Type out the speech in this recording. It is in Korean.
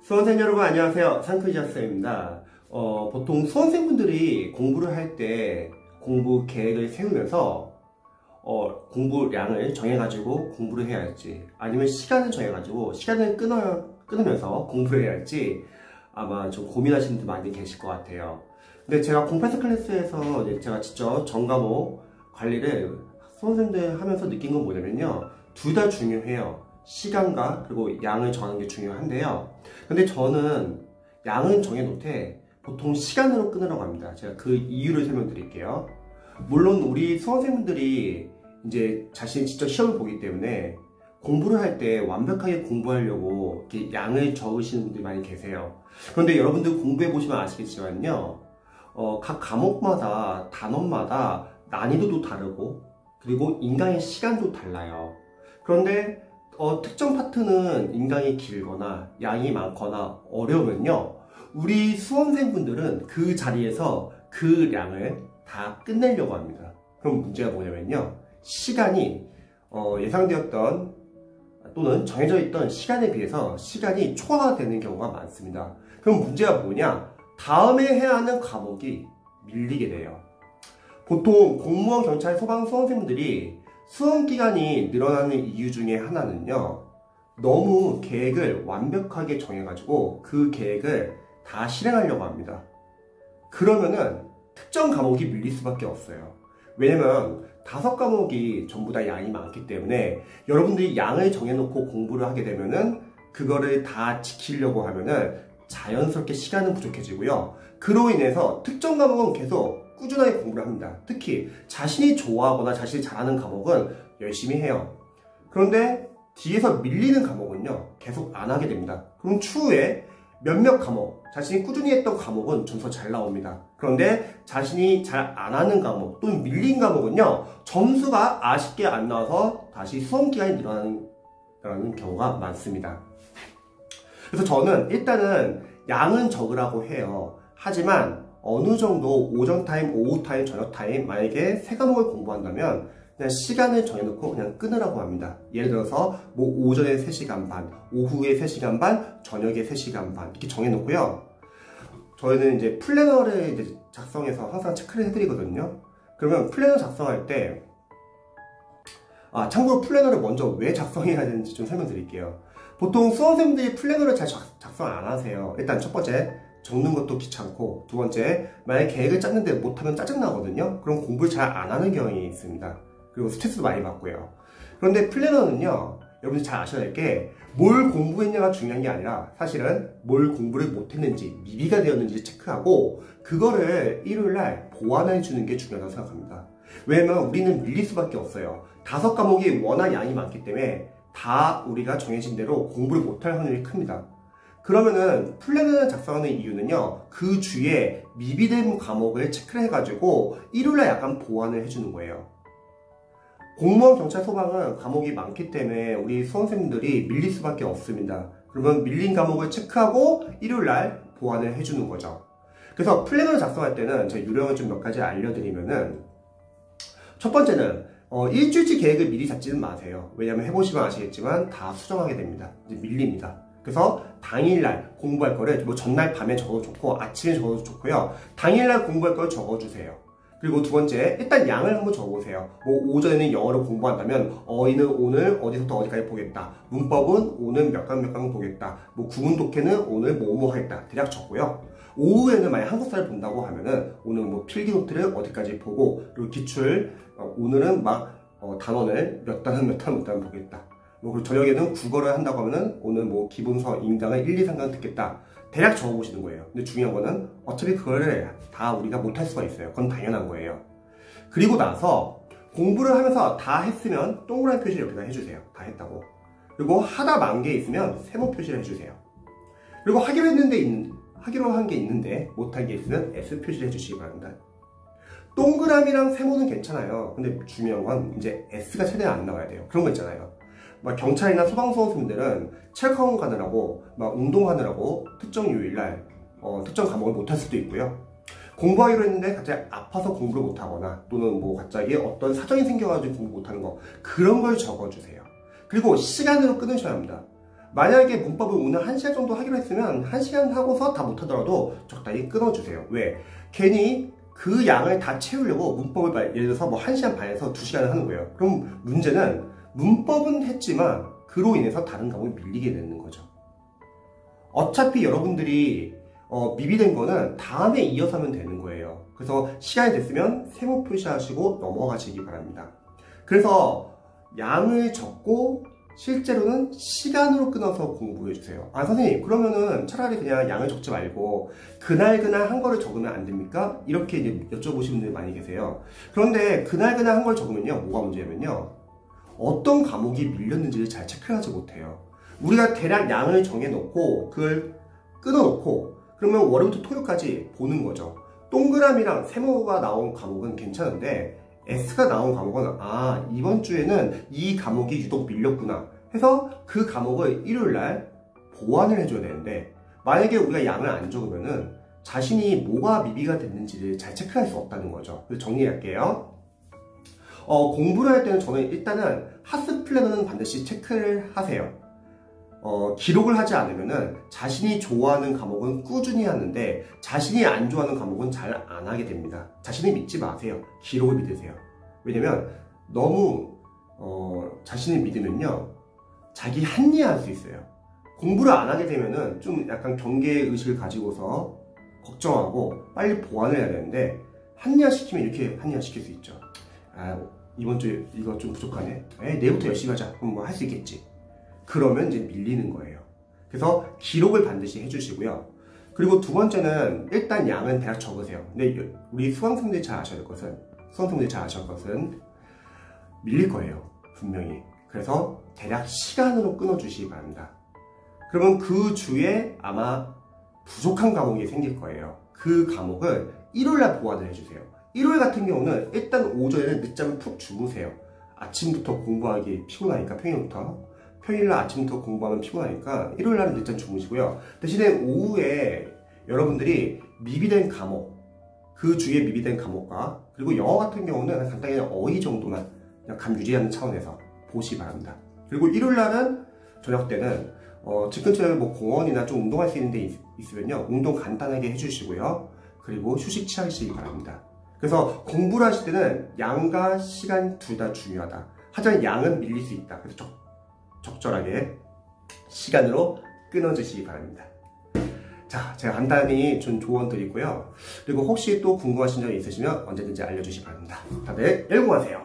수험생 여러분 안녕하세요. 상크지아쌤입니다. 보통 수험생분들이 공부를 할 때 공부 계획을 세우면서 공부량을 정해가지고 공부를 해야 할지, 아니면 시간을 정해가지고 시간을 끊으면서 공부를 해야 할지 아마 좀 고민하시는 분들 많이 계실 것 같아요. 근데 제가 08 클래스에서 제가 직접 전과목 관리를 수험생들 하면서 느낀 건 뭐냐면요, 둘 다 중요해요. 시간과 그리고 양을 정하는 게 중요한데요. 근데 저는 양은 정해놓되 보통 시간으로 끊으라고 합니다. 제가 그 이유를 설명드릴게요. 물론 우리 수험생분들이 이제 자신이 직접 시험을 보기 때문에 공부를 할 때 완벽하게 공부하려고 이렇게 양을 적으시는 분들이 많이 계세요. 그런데 여러분들 공부해 보시면 아시겠지만요, 각 과목마다 단원마다 난이도도 다르고 그리고 인강의 시간도 달라요. 그런데 특정 파트는 인강이 길거나 양이 많거나 어려우면요, 우리 수험생분들은 그 자리에서 그 양을 다 끝내려고 합니다. 그럼 문제가 뭐냐면요, 시간이 예상되었던 또는 정해져 있던 시간에 비해서 시간이 초과되는 경우가 많습니다. 그럼 문제가 뭐냐, 다음에 해야 하는 과목이 밀리게 돼요. 보통 공무원, 경찰, 소방 수험생분들이 수험기간이 늘어나는 이유 중에 하나는요, 너무 계획을 완벽하게 정해가지고 그 계획을 다 실행하려고 합니다. 그러면은 특정 과목이 밀릴 수밖에 없어요. 왜냐면 5과목이 전부 다 양이 많기 때문에 여러분들이 양을 정해놓고 공부를 하게 되면은 그거를 다 지키려고 하면은 자연스럽게 시간은 부족해지고요. 그로 인해서 특정 과목은 계속 꾸준하게 공부를 합니다. 특히 자신이 좋아하거나 자신이 잘하는 과목은 열심히 해요. 그런데 뒤에서 밀리는 과목은요, 계속 안 하게 됩니다. 그럼 추후에 몇몇 과목, 자신이 꾸준히 했던 과목은 점수가 잘 나옵니다. 그런데 자신이 잘 안 하는 과목 또는 밀린 과목은요, 점수가 아쉽게 안 나와서 다시 수험기간이 늘어나는 경우가 많습니다. 그래서 저는 일단은 양은 적으라고 해요. 하지만 어느 정도 오전 타임, 오후 타임, 저녁 타임, 만약에 3과목을 공부한다면 그냥 시간을 정해놓고 그냥 끊으라고 합니다. 예를 들어서 뭐 오전에 3시간 반, 오후에 3시간 반, 저녁에 3시간 반 이렇게 정해놓고요. 저희는 이제 플래너를 이제 작성해서 항상 체크를 해드리거든요. 그러면 플래너 작성할 때, 참고로 플래너를 먼저 왜 작성해야 되는지 좀 설명드릴게요. 보통 수험생들이 플래너를 잘 작성 안 하세요. 일단 첫 번째, 적는 것도 귀찮고, 두 번째, 만약에 계획을 짰는데 못하면 짜증나거든요. 그럼 공부를 잘 안 하는 경향이 있습니다. 그리고 스트레스도 많이 받고요. 그런데 플래너는요, 여러분들 잘 아셔야 될 게, 뭘 공부했냐가 중요한 게 아니라 사실은 뭘 공부를 못했는지, 미비가 되었는지 체크하고 그거를 일요일날 보완해 주는 게 중요하다고 생각합니다. 왜냐면 우리는 밀릴 수밖에 없어요. 5과목이 워낙 양이 많기 때문에 다 우리가 정해진 대로 공부를 못할 확률이 큽니다. 그러면은 플래너를 작성하는 이유는요, 그 주에 미비된 과목을 체크를 해가지고 일요일날 약간 보완을 해주는 거예요. 공무원, 경찰, 소방은 과목이 많기 때문에 우리 수험생들이 밀릴 수밖에 없습니다. 그러면 밀린 과목을 체크하고 일요일날 보완을 해주는 거죠. 그래서 플래너를 작성할 때는 제가 요령을 좀 몇 가지 알려드리면은, 첫 번째는 일주일치 계획을 미리 잡지는 마세요. 왜냐하면 해보시면 아시겠지만 다 수정하게 됩니다. 이제 밀립니다. 그래서 당일날 공부할 거를 뭐 전날 밤에 적어도 좋고 아침에 적어도 좋고요. 당일날 공부할 걸 적어주세요. 그리고 두 번째, 일단 양을 한번 적어보세요. 뭐 오전에는 영어를 공부한다면 어휘는 오늘 어디서부터 어디까지 보겠다. 문법은 오늘 몇 강 보겠다. 뭐 구문 독해는 오늘 뭐뭐 하겠다. 대략 적고요. 오후에는 만약 한국사를 본다고 하면은 오늘 뭐 필기 노트를 어디까지 보고, 그리고 기출 오늘은 막 단원을 몇 단원 보겠다. 뭐 그리고 저녁에는 국어를 한다고 하면은 오늘 뭐 기본서 인강을 1, 2, 3강 듣겠다. 대략 적어보시는 거예요. 근데 중요한 거는 어차피 그거를 다 우리가 못할 수가 있어요. 그건 당연한 거예요. 그리고 나서 공부를 하면서 다 했으면 동그라미 표시를 옆에다 해주세요. 다 했다고. 그리고 하다 만 게 있으면 세모 표시를 해주세요. 그리고 하기로 한 게 있는데 못한 게 있으면 S 표시를 해주시기 바랍니다. 동그라미랑 세모는 괜찮아요. 근데 중요한 건 이제 S가 최대한 안 나와야 돼요. 그런 거 있잖아요. 막 경찰이나 소방수험생들은 체육학원 가느라고 막 운동하느라고 특정 요일날 특정 과목을 못할 수도 있고요. 공부하기로 했는데 갑자기 아파서 공부를 못하거나 또는 뭐 갑자기 어떤 사정이 생겨가지고 공부 못하는 거, 그런 걸 적어주세요. 그리고 시간으로 끊으셔야 합니다. 만약에 문법을 오늘 1시간 정도 하기로 했으면 1시간 하고서 다 못하더라도 적당히 끊어주세요. 왜? 괜히 그 양을 다 채우려고 문법을 예를 들어서 뭐 1시간 반에서 2시간을 하는 거예요. 그럼 문제는 문법은 했지만 그로 인해서 다른 과목이 밀리게 되는 거죠. 어차피 여러분들이 미비된 거는 다음에 이어서 하면 되는 거예요. 그래서 시간이 됐으면 세모 표시하시고 넘어가시기 바랍니다. 그래서 양을 적고 실제로는 시간으로 끊어서 공부해주세요. 아, 선생님, 그러면은 차라리 그냥 양을 적지 말고 그날 한 거를 적으면 안 됩니까? 이렇게 이제 여쭤보시는 분들이 많이 계세요. 그런데 그날 한 걸 적으면요, 뭐가 문제냐면요, 어떤 과목이 밀렸는지를 잘 체크를 하지 못해요. 우리가 대략 양을 정해놓고 그걸 끊어놓고 그러면 월요일부터 토요일까지 보는 거죠. 동그라미랑 세모가 나온 과목은 괜찮은데 S가 나온 과목은 아, 이번 주에는 이 과목이 유독 밀렸구나 해서 그 과목을 일요일날 보완을 해줘야 되는데, 만약에 우리가 양을 안 적으면은 자신이 뭐가 미비가 됐는지를 잘 체크할 수 없다는 거죠. 그래서 정리할게요. 공부를 할 때는 저는 일단은 하스 플래너는 반드시 체크를 하세요. 기록을 하지 않으면은 자신이 좋아하는 과목은 꾸준히 하는데 자신이 안 좋아하는 과목은 잘 안 하게 됩니다. 자신을 믿지 마세요. 기록을 믿으세요. 왜냐면 너무 자신을 믿으면요, 자기 합리화할 수 있어요. 공부를 안 하게 되면은 좀 약간 경계의식을 가지고서 걱정하고 빨리 보완을 해야 되는데, 합리화시키면 이렇게 합리화시킬 수 있죠. 아, 이번 주에 이거 좀 부족하네. 내일부터 열심히 하자. 그럼 뭐 할 수 있겠지. 그러면 이제 밀리는 거예요. 그래서 기록을 반드시 해주시고요. 그리고 두 번째는 일단 양은 대략 적으세요. 근데 우리 수강생들이 잘 아셔야 될 것은 밀릴 거예요. 분명히. 그래서 대략 시간으로 끊어주시기 바랍니다. 그러면 그 주에 아마 부족한 과목이 생길 거예요. 그 과목을 일요일날 보완을 해주세요. 일요일 같은 경우는 일단 오전에는 늦잠을 푹 주무세요. 아침부터 공부하기 피곤하니까, 평일날 아침부터 공부하면 피곤하니까 일요일날은 늦잠 주무시고요. 대신에 오후에 여러분들이 미비된 과목, 그 주에 미비된 과목과, 그리고 영어 같은 경우는 간단히 어휘 정도만 그냥 감 유지하는 차원에서 보시기 바랍니다. 그리고 일요일날은 저녁 때는 집 근처에 뭐 공원이나 좀 운동할 수 있는 데 있으면요, 운동 간단하게 해주시고요. 그리고 휴식 취하시기 바랍니다. 그래서 공부를 하실 때는 양과 시간 둘 다 중요하다. 하지만 양은 밀릴 수 있다. 그래서 적절하게 시간으로 끊어주시기 바랍니다. 자, 제가 간단히 좀 조언 드리고요. 그리고 혹시 또 궁금하신 점이 있으시면 언제든지 알려주시기 바랍니다. 다들 열공하세요.